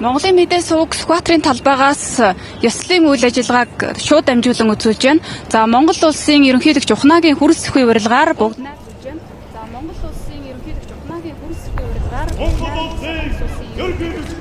Монголын мэдээ суваг Сүхбаатарын талбайгаас ёслолын үйл ажиллагааг шууд дамжуулан үзүүлж байна. За Монгол улсын ерөнхийлөгч Ухнагийн хүрэл сэхвийн урилгаар бүгд найруулж байна. За Монгол улсын ерөнхийлөгч Ухнагийн хүрэл сэхвийн урилгаар Монгол улсын ерөнхийлөгч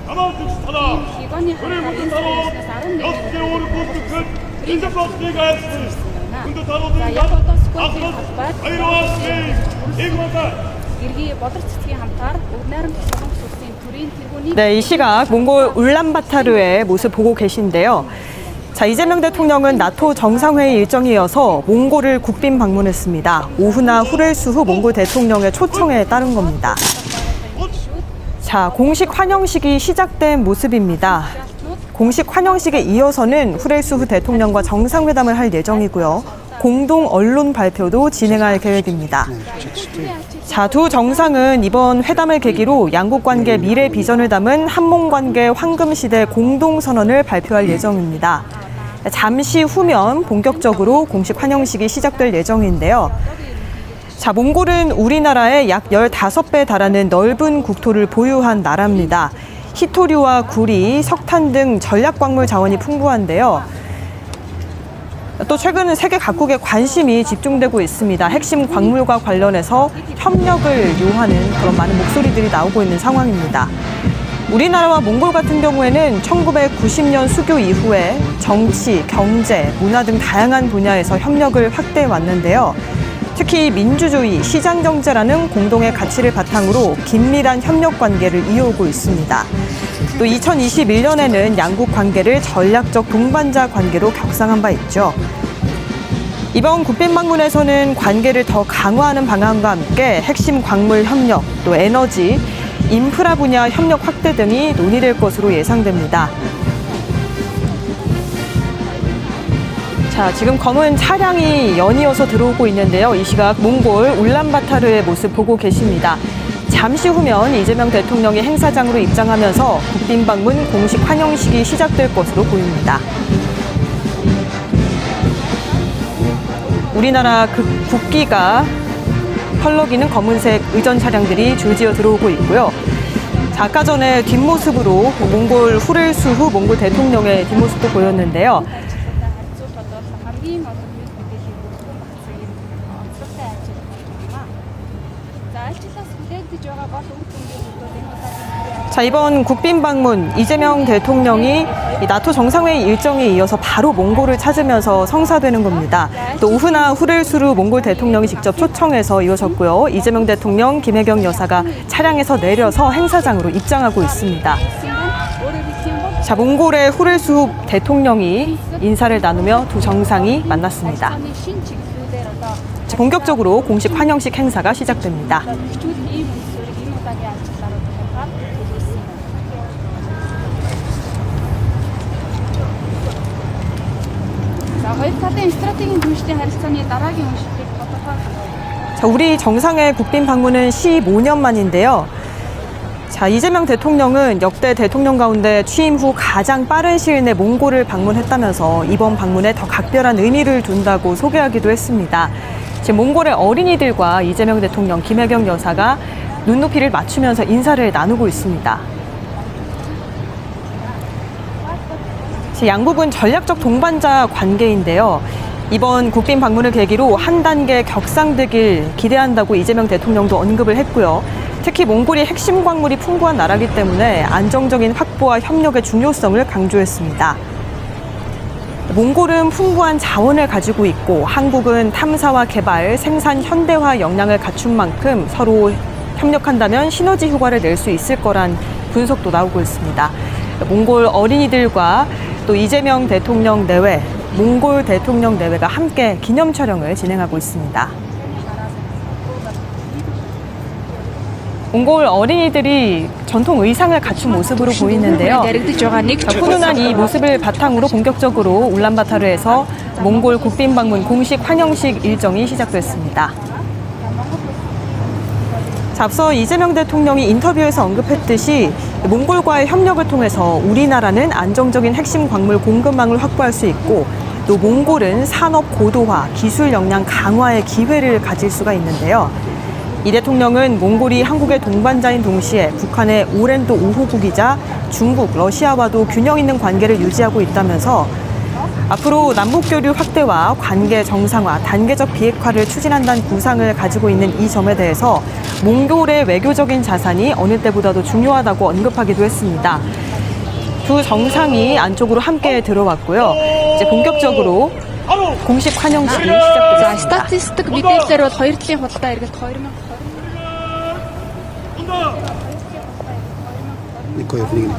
хамаалагч танаа хигоны хамгаалалтаас 11 ёслолын үйл гүйцэтгэхэд энэ бодлыг айлтсан. Хүнд талуудын 네, 이 시각 몽골 울란바타르의 모습 보고 계신데요. 자, 이재명 대통령은 나토 정상회의 일정에 이어서 몽골을 국빈 방문했습니다. 오후나 후렐수후 몽골 대통령의 초청에 따른 겁니다. 자, 공식 환영식이 시작된 모습입니다. 공식 환영식에 이어서는 후렐수후 대통령과 정상회담을 할 예정이고요. 공동 언론 발표도 진행할 계획입니다. 자, 두 정상은 이번 회담을 계기로 양국 관계 미래 비전을 담은 한몽관계 황금시대 공동선언을 발표할 예정입니다. 잠시 후면 본격적으로 공식 환영식이 시작될 예정인데요. 자, 몽골은 우리나라의 약 15배 달하는 넓은 국토를 보유한 나라입니다. 희토류와 구리, 석탄 등 전략광물 자원이 풍부한데요. 또 최근 세계 각국의 관심이 집중되고 있습니다. 핵심 광물과 관련해서 협력을 요하는 그런 많은 목소리들이 나오고 있는 상황입니다. 우리나라와 몽골 같은 경우에는 1990년 수교 이후에 정치, 경제, 문화 등 다양한 분야에서 협력을 확대해 왔는데요. 특히 민주주의, 시장경제라는 공동의 가치를 바탕으로 긴밀한 협력 관계를 이어오고 있습니다. 또 2021년에는 양국 관계를 전략적 동반자 관계로 격상한 바 있죠. 이번 국빈 방문에서는 관계를 더 강화하는 방안과 함께 핵심 광물 협력, 또 에너지, 인프라 분야 협력 확대 등이 논의될 것으로 예상됩니다. 자, 지금 검은 차량이 연이어서 들어오고 있는데요. 이 시각 몽골 울란바타르의 모습 보고 계십니다. 잠시 후면 이재명 대통령이 행사장으로 입장하면서 국빈 방문 공식 환영식이 시작될 것으로 보입니다. 우리나라 국기가 펄럭이는 검은색 의전 차량들이 줄지어 들어오고 있고요. 자, 아까 전에 뒷모습으로 몽골 후렐수후 몽골 대통령의 뒷모습도 보였는데요. 자, 이번 국빈 방문 이재명 대통령이 나토 정상회의 일정에 이어서 바로 몽골을 찾으면서 성사되는 겁니다. 또 오후나 후렐수후 몽골 대통령이 직접 초청해서 이어졌고요. 이재명 대통령, 김혜경 여사가 차량에서 내려서 행사장으로 입장하고 있습니다. 자, 몽골의 후렐수후 대통령이 인사를 나누며 두 정상이 만났습니다. 자, 본격적으로 공식 환영식 행사가 시작됩니다. 자, 우리 정상의 국빈 방문은 15년 만인데요. 자, 이재명 대통령은 역대 대통령 가운데 취임 후 가장 빠른 시일 내 몽골을 방문했다면서 이번 방문에 더 각별한 의미를 둔다고 소개하기도 했습니다. 지금 몽골의 어린이들과 이재명 대통령, 김혜경 여사가 눈높이를 맞추면서 인사를 나누고 있습니다. 양국은 전략적 동반자 관계인데요. 이번 국빈 방문을 계기로 한 단계 격상되길 기대한다고 이재명 대통령도 언급을 했고요. 특히 몽골이 핵심 광물이 풍부한 나라이기 때문에 안정적인 확보와 협력의 중요성을 강조했습니다. 몽골은 풍부한 자원을 가지고 있고 한국은 탐사와 개발, 생산 현대화 역량을 갖춘 만큼 서로 협력한다면 시너지 효과를 낼 수 있을 거란 분석도 나오고 있습니다. 몽골 어린이들과 또 이재명 대통령 내외, 몽골 대통령 내외가 함께 기념 촬영을 진행하고 있습니다. 몽골 어린이들이 전통 의상을 갖춘 모습으로 보이는데요. 훈훈한 이 모습을 바탕으로 본격적으로 울란바타르에서 몽골 국빈 방문 공식 환영식 일정이 시작됐습니다. 앞서 이재명 대통령이 인터뷰에서 언급했듯이 몽골과의 협력을 통해서 우리나라는 안정적인 핵심 광물 공급망을 확보할 수 있고 또 몽골은 산업 고도화, 기술 역량 강화의 기회를 가질 수가 있는데요. 이 대통령은 몽골이 한국의 동반자인 동시에 북한의 오랜 또 우호국이자 중국, 러시아와도 균형 있는 관계를 유지하고 있다면서 앞으로 남북교류 확대와 관계 정상화, 단계적 비핵화를 추진한다는 구상을 가지고 있는 이 점에 대해서 몽골의 외교적인 자산이 어느 때보다도 중요하다고 언급하기도 했습니다. 두 정상이 안쪽으로 함께 들어왔고요. 이제 본격적으로 공식 환영식이 자, 시작되겠습니다. 스타티스틱 мэдээлэлээр бол хоёр талын худалдаа эргэлт 2020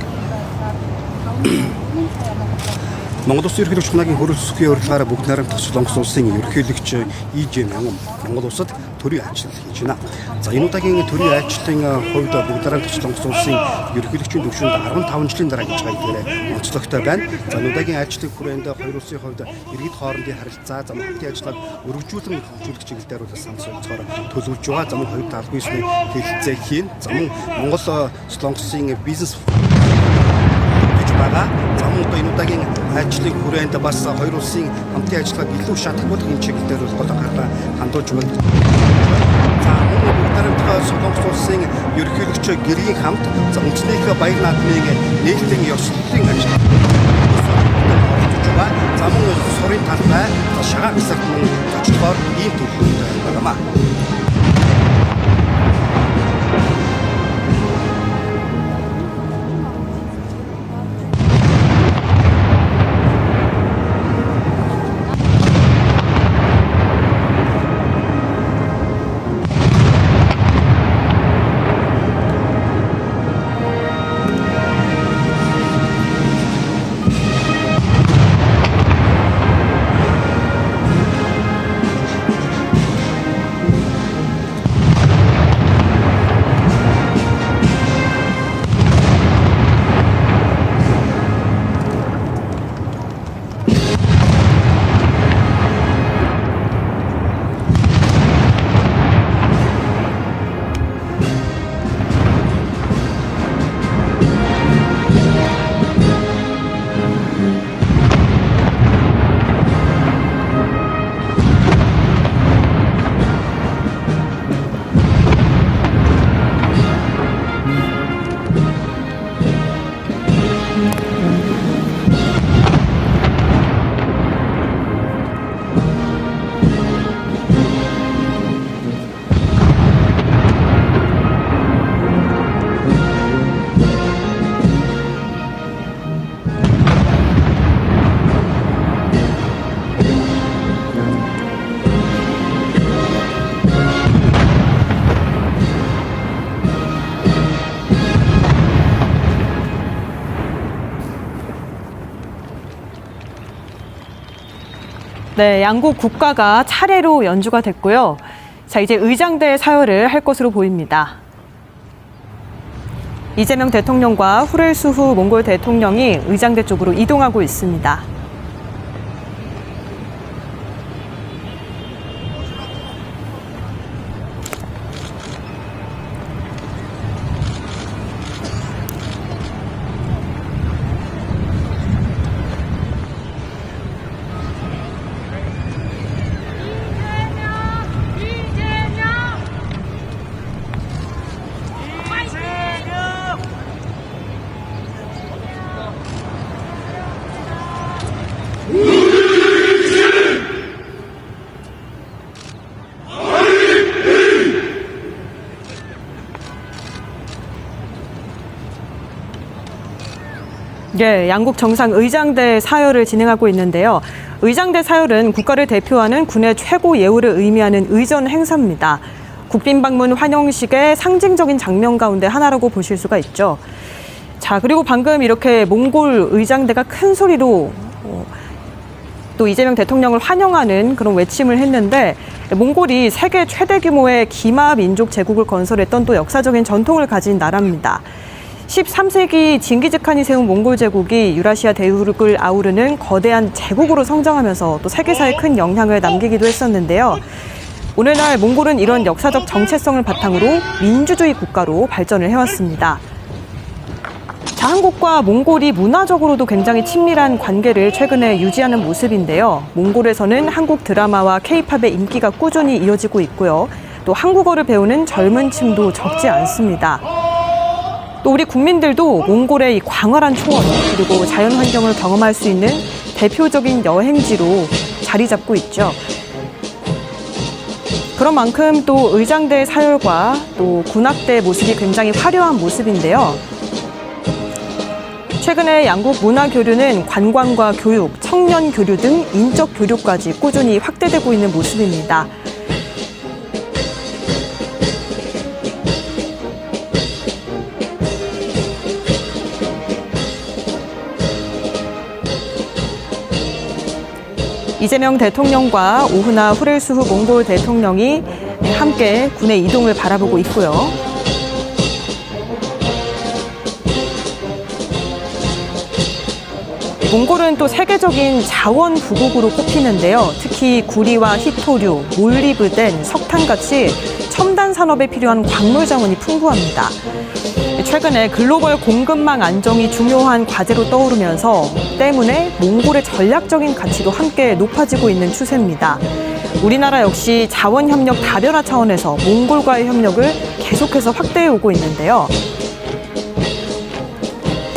Монгол Улсын ерөнхийлөгч чухлагийн хөрөлт сүхийн урилгаараа бүгд найрамдах Солонгос улсын ерөнхийлөгч ИЖ Мянган Монгол улсад төрийн айлчлал хийж байна. За энэ удаагийн төрийн айлчлалын хувьд бүгд найрамдах Солонгос улсын ерөнхийлөгчийн төвшөнд 15 жилийн дараа гэж хайдгаараа онцлогтой байна. За энэ удаагийн айлчлалын хүрээнд хоёр улсын хувьд иргэд хоорондын харилцаа, зам хамтын ажиллагааг өргөжүүлэн хөгжүүлэх чиглэлээр бол санал солилцохоор төлөвлөж байгаа. За мөн хоёр талбай нийслэлийн хэлэлцээ хийн. За мөн Монгол Солонгосын бизнес байгаа. За мөн энэ удаагийн ажлын хүрээнд бас хоёр улсын хамтын ажиллагааг илүү шатахгүйх энэ чиглэлээр бол гол анхаарлаа хандуулж байна. За мөн бүгд найрамдах Солонгос улсын ерөнхийлөгч гэргийн хамт үндэснийхээ баяр наадмын нээлтийн ёслолын ажил. За мөн сурын талбай шагаан хэсэгт мөн зочлохоор ийм төлөвлөлт байна. 네, 양국 국가가 차례로 연주가 됐고요. 자, 이제 의장대 사열을 할 것으로 보입니다. 이재명 대통령과 후렐수후 몽골 대통령이 의장대 쪽으로 이동하고 있습니다. 네, 양국 정상 의장대 사열을 진행하고 있는데요. 의장대 사열은 국가를 대표하는 군의 최고 예우를 의미하는 의전 행사입니다. 국빈 방문 환영식의 상징적인 장면 가운데 하나라고 보실 수가 있죠. 자, 그리고 방금 이렇게 몽골 의장대가 큰 소리로 또 이재명 대통령을 환영하는 그런 외침을 했는데, 몽골이 세계 최대 규모의 기마 민족 제국을 건설했던 또 역사적인 전통을 가진 나라입니다. 13세기 징기즈칸이 세운 몽골 제국이 유라시아 대륙을 아우르는 거대한 제국으로 성장하면서 또 세계사에 큰 영향을 남기기도 했었는데요. 오늘날 몽골은 이런 역사적 정체성을 바탕으로 민주주의 국가로 발전을 해왔습니다. 자, 한국과 몽골이 문화적으로도 굉장히 친밀한 관계를 최근에 유지하는 모습인데요. 몽골에서는 한국 드라마와 K-팝의 인기가 꾸준히 이어지고 있고요. 또 또 한국어를 배우는 젊은 층도 적지 않습니다. 또 우리 국민들도 몽골의 이 광활한 초원 그리고 자연 환경을 경험할 수 있는 대표적인 여행지로 자리 잡고 있죠. 그런 만큼 또 의장대 사열과 또 군악대 모습이 굉장히 화려한 모습인데요. 최근에 양국 문화교류는 관광과 교육, 청년 교류 등 인적 교류까지 꾸준히 확대되고 있는 모습입니다. 이재명 대통령과 오후나 후렐수후 몽골 대통령이 함께 군의 이동을 바라보고 있고요. 몽골은 또 세계적인 자원 부국으로 꼽히는데요. 특히 구리와 희토류, 몰리브덴, 석탄같이 첨단 산업에 필요한 광물 자원이 풍부합니다. 최근에 글로벌 공급망 안정이 중요한 과제로 떠오르면서 때문에 몽골의 전략적인 가치도 함께 높아지고 있는 추세입니다. 우리나라 역시 자원협력 다변화 차원에서 몽골과의 협력을 계속해서 확대해 오고 있는데요.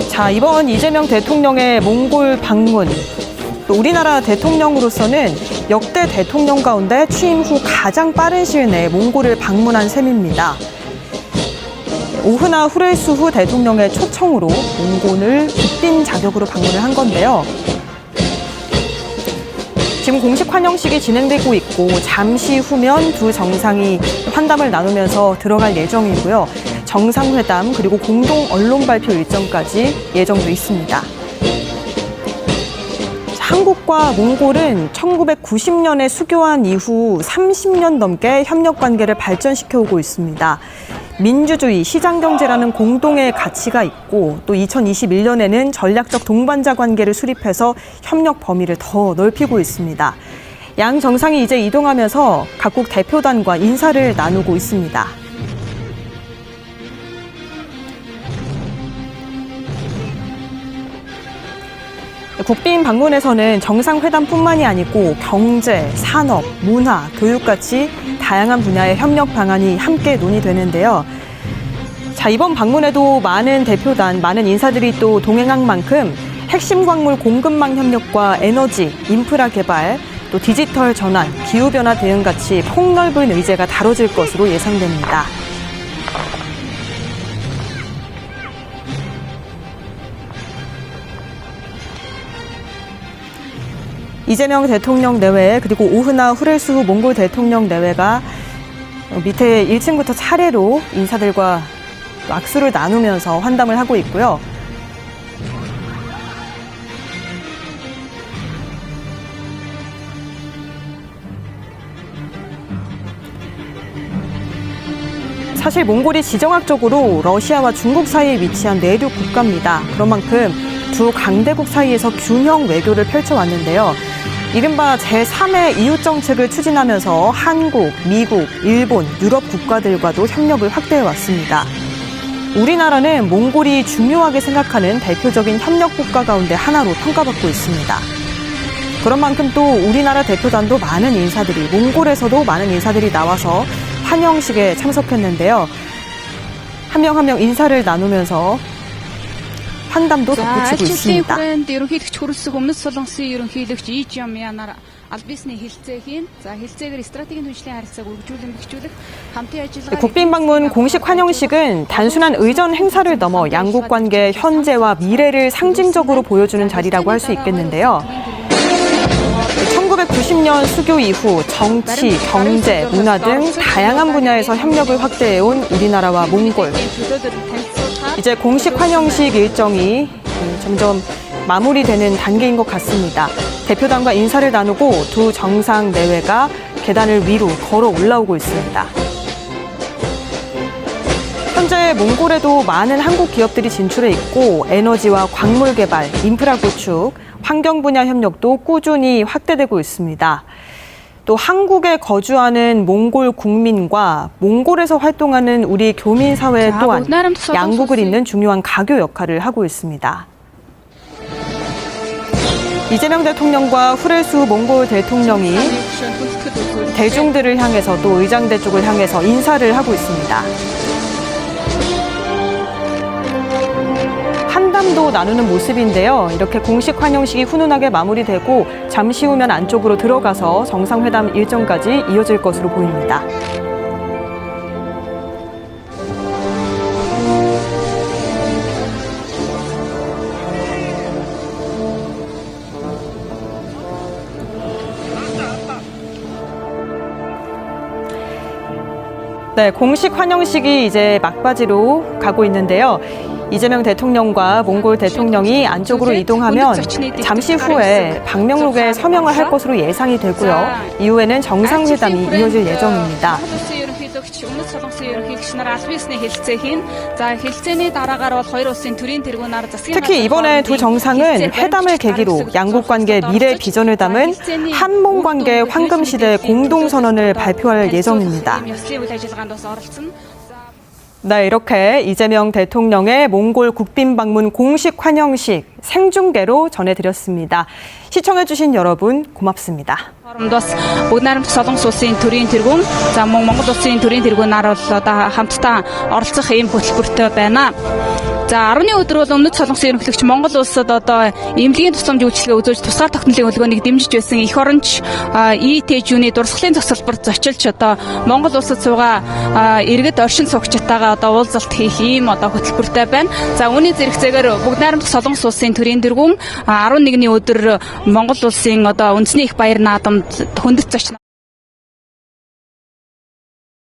자, 이번 이재명 대통령의 몽골 방문, 또 우리나라 대통령으로서는 역대 대통령 가운데 취임 후 가장 빠른 시일 내에 몽골을 방문한 셈입니다. 오후나 후렐수후 대통령의 초청으로 몽골을 국빈 자격으로 방문을 한 건데요. 지금 공식 환영식이 진행되고 있고 잠시 후면 두 정상이 환담을 나누면서 들어갈 예정이고요. 정상회담 그리고 공동 언론 발표 일정까지 예정돼 있습니다. 한국과 몽골은 1990년에 수교한 이후 30년 넘게 협력 관계를 발전시켜 오고 있습니다. 민주주의, 시장경제라는 공동의 가치가 있고 또 2021년에는 전략적 동반자 관계를 수립해서 협력 범위를 더 넓히고 있습니다. 양 정상이 이제 이동하면서 각국 대표단과 인사를 나누고 있습니다. 국빈 방문에서는 정상회담뿐만이 아니고 경제, 산업, 문화, 교육같이 다양한 분야의 협력 방안이 함께 논의되는데요. 자, 이번 방문에도 많은 대표단, 많은 인사들이 또 동행한 만큼 핵심 광물 공급망 협력과 에너지, 인프라 개발, 또 디지털 전환, 기후변화 대응 같이 폭넓은 의제가 다뤄질 것으로 예상됩니다. 이재명 대통령 내외 그리고 오후나 후렐수후 몽골 대통령 내외가 밑에 1층부터 차례로 인사들과 악수를 나누면서 환담을 하고 있고요. 사실 몽골이 지정학적으로 러시아와 중국 사이에 위치한 내륙 국가입니다. 그런 만큼 두 강대국 사이에서 균형 외교를 펼쳐왔는데요. 이른바 제3의 이웃 정책을 추진하면서 한국, 미국, 일본, 유럽 국가들과도 협력을 확대해왔습니다. 우리나라는 몽골이 중요하게 생각하는 대표적인 협력 국가 가운데 하나로 평가받고 있습니다. 그런 만큼 또 우리나라 대표단도 많은 인사들이, 몽골에서도 많은 인사들이 나와서 환영식에 참석했는데요. 한 명 한 명 인사를 나누면서 환담도 덧붙이고 있습니다. ерөнхийлөгч хөрөлсөх өмнөд солонгосын ерөнхийлөгч Ий Жамьянаар аль биесний хэлцээ хийн. За хэлцээгээр стратегийн түншлэлийн харилцааг үргэлжлүүлэн бэхжүүлэх хамтын ажиллагаа 국빈 방문 공식 환영식은 단순한 의전 행사를 넘어 양국 관계의 현재와 미래를 상징적으로 보여주는 자리라고 할 수 있겠는데요. 1990년 수교 이후 정치, 경제, 문화 등 다양한 분야에서 협력을 확대해온 우리나라와 몽골. 이제 공식 환영식 일정이 점점 마무리되는 단계인 것 같습니다. 대표단과 인사를 나누고 두 정상 내외가 계단을 위로 걸어 올라오고 있습니다. 현재 몽골에도 많은 한국 기업들이 진출해 있고 에너지와 광물 개발, 인프라 구축, 환경 분야 협력도 꾸준히 확대되고 있습니다. 또 한국에 거주하는 몽골 국민과 몽골에서 활동하는 우리 교민사회 또한 양국을 잇는 중요한 가교 역할을 하고 있습니다. 이재명 대통령과 후레수 몽골 대통령이 대중들을 향해서 또 의장대 쪽을 향해서 인사를 하고 있습니다. 한담도 나누는 모습인데요. 이렇게 공식 환영식이 훈훈하게 마무리되고 잠시 후면 안쪽으로 들어가서 정상회담 일정까지 이어질 것으로 보입니다. 네, 공식 환영식이 이제 막바지로 가고 있는데요. 이재명 대통령과 몽골 대통령이 안쪽으로 이동하면 잠시 후에 방명록에 서명을 할 것으로 예상이 되고요. 이후에는 정상회담이 이어질 예정입니다. 특히 이번에 두 정상은 회담을 계기로 양국 관계 미래 비전을 담은 한몽 관계 황금시대 공동선언을 발표할 예정입니다. 네, 이렇게 이재명 대통령의 몽골 국빈 방문 공식 환영식 생중계로 전해드렸습니다. 시청해주신 여러분 고맙습니다. Бүгд найрамдах Солонгос улсын төрийн тэргүүн за мөн Монгол улсын төрийн тэргүүн нар бол одоо хамтдаа оролцох ийм хөтөлбөртэй байна. За 10-ны өдөр бол өмнөд Солонгосын ерөнхийлөгч Монгол улсад одоо эмнэлгийн тусламж үйлчилгээ үзүүлж тусгаар тогтнолын хөдөлгөөнийг дэмжиж байсан эх оронч ИТЖ-ний дурсгалын зогсолборт зочилж одоо Монгол улсад суугаа иргэд оршин суугчтайгаа одоо уулзалт хийх ийм одоо хөтөлбөртэй байна. За үүний зэрэгцээгээр бүгд найрамдах Солонгос улсын төрийн тэргүүн 11-ний өдөр Монгол улсын одоо үндэсний их баяр наадамд хүндэт зочин